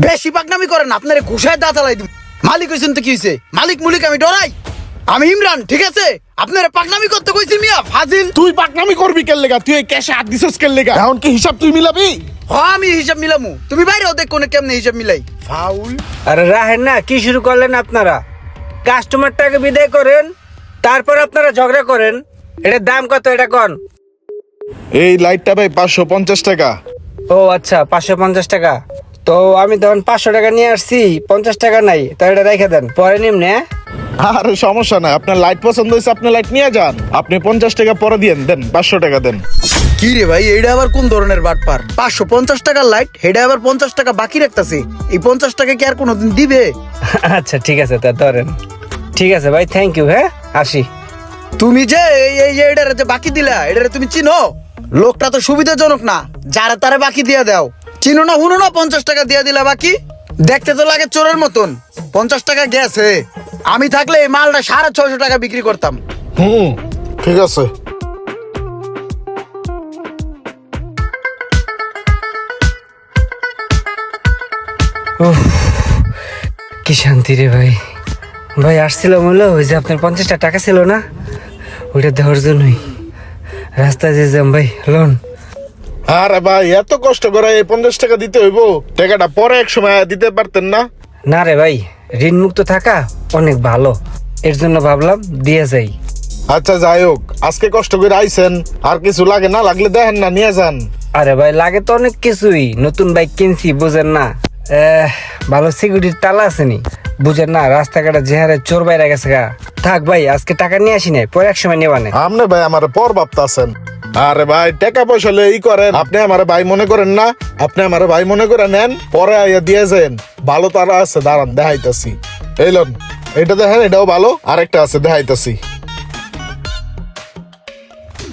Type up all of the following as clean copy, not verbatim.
বেশি পাকনামি করেন, আপনারে ঘুষায় দাঁতালাই দিব। মালিক হইছেন তো কি হইছে? মালিক মুলিক আমি ডরাই? আমি ইমরান, ঠিক আছে? আপনারা পাকনামি করতে কইছি মিয়া, ফাজিল। তুই পাকনামি করবি কেন লেগা? তুই এই ক্যাশে হাত দিছস কেন লেগা? এখন কি হিসাব তুই মিলাবি? আমি হিসাব মিলামু, তুমি বাইরেও দেখ কোনে কেমনে হিসাব মিলাই। ফাউল। আরে রাহেন না, কি শুরু করলেন আপনারা? কাস্টমারটাকে বিদায় করেন, তারপর আপনারা ঝগড়া করেন। এটার দাম কত এটা কোন? এই লাইটটা ভাই 550 টাকা। ও আচ্ছা, 550 টাকা। তো আমি তখন 500 টাকা নিয়ে আসছি, 50 টাকা নাই, তো এটা রেখে দেন, পরে নিমনে। আরে সমস্যা নাই, আপনার লাইট পছন্দ হয়েছে আপনি লাইট নিয়ে যান। আপনি 50 টাকা পরে দিয়েন, দেন 500 টাকা দেন। কি রে ভাই, এইটা আবার কোন ধরনের বাটপার? 550 টাকার লাইট, হেডা আবার 50 টাকা বাকি রাখতাছে। এই 50 টাকা কি আর কোনোদিন দিবে? আচ্ছা ঠিক আছে, তা ধরেন। ঠিক আছে ভাই, থ্যাংক ইউ। হ্যাঁ, আসি। তুমি যে এই এটারে যে বাকি দিলা, এটারে তুমি চিনো? লোকটা তো সুবিধাজনক না, যারা তারে বাকি দিয়ে দাও। চিনো না, হুনো না, 50 টাকা দিয়ে দিলা বাকি। দেখতে তো লাগে চোরের মতন। 50 টাকা গেছে। আমি থাকলে এই মালটা 650 টাকা বিক্রি করতাম। ঠিক আছে। কি শান্তি রে ভাই। ভাই আসছিলাম হলো, ওই যে আপনার 50টা টাকা ছিল না, ওইটা দেওয়ার জন্যই। রাস্তায় যে যাম ভাই, লোন। আরে ভাই এত কষ্ট করে এই 50 টাকা দিতে হইব? টাকাটা পরে এক সময় দিতে পারতেন না? না রে ভাই, ঋণ মুক্ত থাকা অনেক ভালো, এর জন্য ভাবলাম দিয়ে যাই। আচ্ছা যাই হোক, আজকে কষ্ট করে আইছেন, আর কিছু লাগে না লাগলে দেখেন না নিয়ে যান। আরে ভাই লাগে তো অনেক কিছুই, নতুন বাইক কিনছি বুঝেন না। ভালো সিকিউরিটির তালা আসেনি বুঝেন না, রাস্তাঘাটে যে হারে চোর বাইরে গেছে গা। থাক ভাই, আজকে টাকা নিয়ে আসি নাই, পরে এক সময় নেওয়া নেই। আপনি ভাই আমার পর ভাবতাছেন। আরে ভাই টাকা পয়সা লয়ে ই করেন, আপনি আমার ভাই মনে করেন না? আপনি আমার ভাই মনে করে নেন, পরে আইয়া দিয়ে যান। ভালো তারা আছে, দাঁড়ান দেখাইতাছি। এই লোন, এটা দেখেন, এটাও ভালো। আরেকটা আছে দেখাইতাছি।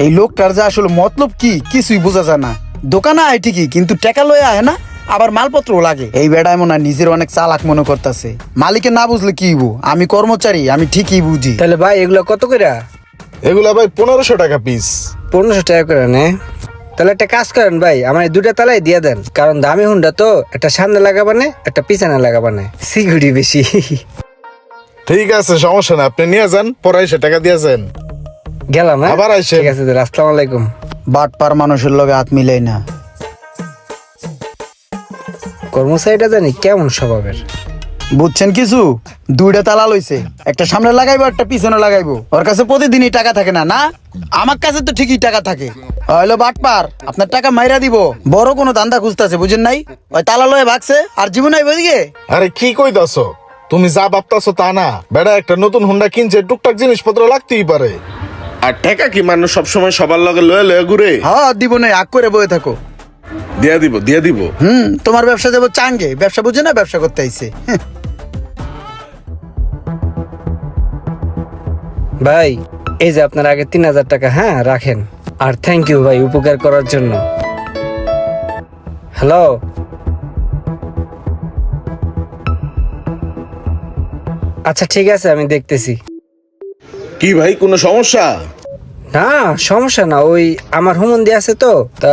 এই লোকটার যে আসলে মতলব কি কিছুই বোঝা যায় না। দোকানে আয় ঠিকই, কিন্তু টাকা লয়ে আয় না, আবার মালপত্রও লাগে। এই বেড়ায় মনে হয় নিজের অনেক চালাক মনে করতেছে। মালিকে না বুঝলে কি হইব? আমি কর্মচারী, আমি ঠিকই বুঝি। তাহলে ভাই এগুলো কত করে? এগুলা ভাই 1500 টাকা পিস। 1500 টাকা করে নে। তাহলে একটা কাজ করেন ভাই, আমার এই দুটা তালাই দিয়ে দেন, কারণ দামি হুন্ডা তো, একটা সামনে লাগাবানে একটা পিছনে লাগাবানে, সিকিউরিটি বেশি। ঠিক আছে, সমস্যা না, আপনি নিয়ে যান, পরে এসে টাকা দিয়ে যান। গেলাম, হ্যাঁ? আবার আইসেন। ঠিক আছে, আসসালামু আলাইকুম। বাটপার মানুষের লগে হাত মিলাই না। কর্মচারীটা জানি কেমন স্বভাবের। বুঝছেন কিছু? দুইটা তালা লইছে, একটা সামনে লাগাইবো, একটা পিছনে লাগাইবো। ওর কাছে প্রতিদিনই টাকা থাকে না? না, আমার কাছে তো ঠিকই টাকা থাকে। হইলো বাটপার, আপনার টাকা মাইরা দিব। বড় কোনো ধান্দা খুঁজতেছে, বুঝেন নাই? ওই তালা লয়ে ভাগছে, আর জীবন আইব এদিকে। আরে কি কইতাছ? তুমি যা ভাবতাছো তা না। বেড়া একটা নতুন হুন্ডা কিনছে, টুকটাক জিনিসপত্র লাগতেই পারে। আর টাকা কি মানুষ সবসময় সবার লগে লয়ে লয়ে ঘুরে? হ্যাঁ দিব নাই, আগ করে বয়ে থাকো। দিয়া দিব, দিয়া দিব। তোমার ব্যবসা দেবো চাঙ্গে, ব্যবসা বুঝে না, ব্যবসা করতে আইছে। ভাই এই যে আপনার আগে 3000 টাকা, হ্যাঁ রাখেন। আর থ্যাংক ইউ ভাই উপকার করার জন্য। হ্যালো, আচ্ছা ঠিক আছে, আমি দেখতেছি। কি ভাই কোনো সমস্যা? না সমস্যা না, ওই আমার হুমন্দি আছে তো, তা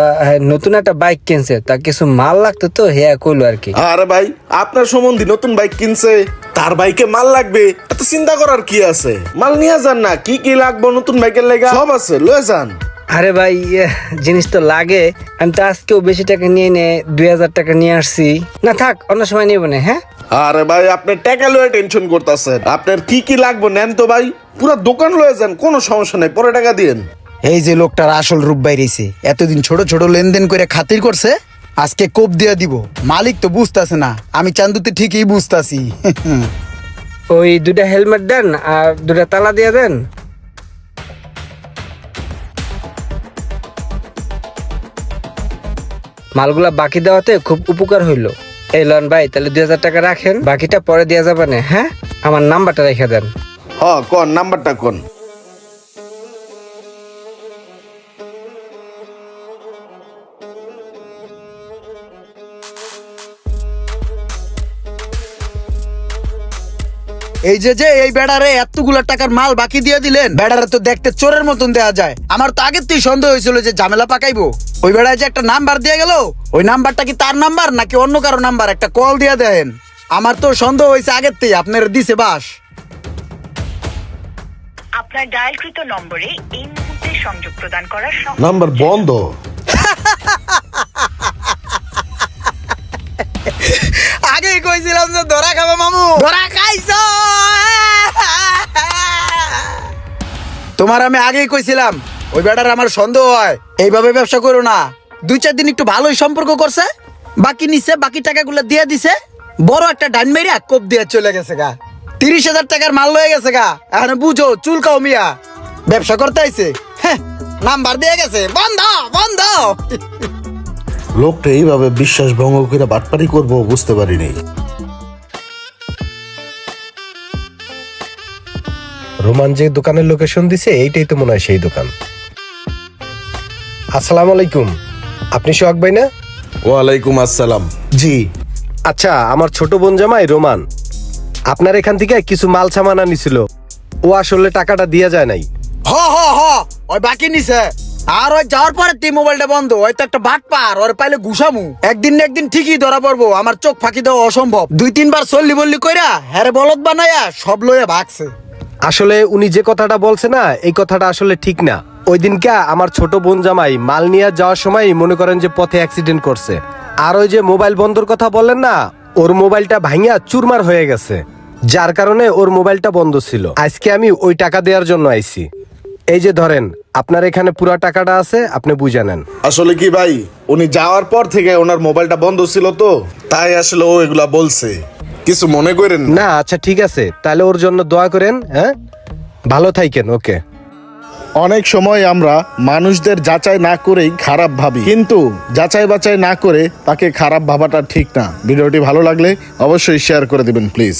নতুন একটা বাইক কিনছে, তা কিছু মাল লাগতো তো, হ্যাঁ কইলো আর কি। আরে ভাই আপনার সম্বন্ধী নতুন বাইক কিনছে, তার বাইকে মাল লাগবে, এত চিন্তা করার কি আছে? মাল নিয়ে যান না, কি কি লাগবে নতুন বাইকের লেগা সব আছে, লয়ে যান। আরে ভাই জিনিস তো লাগে, আমি তো আজকেও বেশি টাকা নিয়ে 2000 টাকা নিয়ে আসছি। না থাক, অন্য সময় নিব না। হ্যাঁ আরে ভাই আপনি টাকা লয়ে টেনশন করতেছেন, আপনার কি কি লাগবে নেন তো ভাই, পুরো দোকান লয়ে যান, কোনো সমস্যা নাই, পরে টাকা দিয়েন। এই যে লোকটার আসল রূপ বাইরেছে, এতদিন ছোট ছোট লেনদেন করে খাতির করছে, আজকে কোপ দিয়া দিব। মালিক তো বুঝতাছে না, আমি চান্দুতে ঠিকই বুঝতাছি। ওই দুটা হেলমেট দেন, আর দুটা তালা দিয়ে দেন। মালগুলা বাকি দেওয়াতে খুব উপকার হইলো। এই লন ভাই, তাহলে 2000 টাকা রাখেন, বাকিটা পরে দেওয়া যাবে না। হ্যাঁ, আমার নাম্বারটা রেখে দেন। কোন নাম্বারটা কোন? এই যে এই বেড়ারে এতগুলো টাকার মাল বাকি দিয়ে দিলেন, বেড়ারে তো দেখতে চোরের মতন দেয়া যায়। আমার তো আগের থেকে সন্দেহ হয়েছিল যে ঝামেলা পাকাইবো। ওই বেড়ায় যে একটা নাম্বার দিয়ে গেল, ওই নাম্বারটা কি তার নাম্বার নাকি অন্য কারো নাম্বার, একটা কল দিয়ে দেন। আমার তো সন্দেহ হয়েছে আগের থেকে, আপনার দিছে বাস। আপনার ডায়ালকৃত নম্বরে এই মুহূর্তে সংযোগ প্রদান করার নাম্বার বন্ধ। আগেই কইছিলাম যে ধরা খাবে মামু, ধরা খাইছো। তোমার আমি আগেই কইছিলাম ওই বেটার আমার সন্দেহ হয়, এইভাবে ব্যবসা করো না। 2-4 দিন একটু ভালোই সম্পর্ক করছে, বাকি নিছে, বাকি টাকাগুলো দিয়ে দিছে, বড় একটা ডান মেরিয়া কোপ দিয়ে চলে গেছে গা। 30,000 টাকার মাল লয়ে গেছে গা। এখন বুঝো চুলকাও মিয়া, ব্যবসা করতে আইছে। হ্যাঁ, নাম্বার দিয়ে গেছে, বন্ধ বন্ধ। লোকটা এইভাবে বিশ্বাস ভঙ্গ করে বাটপারি করবো বুঝতে পারিনি। রোমান যে দোকানের লোকেশন দিছে এইটাই তো মনে হয় সেই দোকান। আসসালামু আলাইকুম, আপনি সোহাগ ভাই না? ওয়ালাইকুম আসসালাম। জি। আচ্ছা, আমার ছোট বোন জামাই রোমান আপনার এখান থেকে কিছু মাল সামান আনিছিল, ও আসলে টাকাটা দিয়া যায় নাই। হ হ হ, ওই বাকি নিছে। আর ওই যাওয়ার পরে তুই মোবাইলটা বন্ধ, ওই তো একটা বাট পার, ওর পাইলে ঘুষামু। একদিন না একদিন ঠিকই ধরা পড়বো, আমার চোখ ফাঁকি দেওয়া অসম্ভব। 2-3 বার চল্লি বললি কইরা হ্যারে বলদ বানায়া সব লইয়া ভাগছে। আসলে উনি যে কথাটা বলছে না, এই কথাটা আসলে ঠিক না। ওই দিনকে আমার ছোট বোন জামাই মাল নিয়ে যাওয়ার সময় মনে করেন যে পথে অ্যাক্সিডেন্ট করছে। আর ওই যে মোবাইল বন্ধর কথা বললেন না, ওর মোবাইলটা ভাঙিয়া চুরমার হয়ে গেছে, যার কারণে ওর মোবাইলটা বন্ধ ছিল। আজকে আমি ওই টাকা দেওয়ার জন্য আইছি। এই যে ধরেন, আপনার এখানে পুরা টাকাটা আছে, আপনি বুঝে নেন। আসলে কি ভাই, উনি যাওয়ার পর থেকে ওনার মোবাইলটা বন্ধ ছিল তো, তাই আসলে ও এগুলা বলছে, কিছু মনে করেন না। না আচ্ছা ঠিক আছে, তাহলে ওর জন্য দোয়া করেন। হ্যাঁ, ভালো থাকেন। ওকে। অনেক সময় আমরা মানুষদের যাচাই না করেই খারাপ ভাবি, কিন্তু যাচাই বাছাই না করে তাকে খারাপ ভাবাটা ঠিক না। ভিডিওটি ভালো লাগলে অবশ্যই শেয়ার করে দিবেন প্লিজ।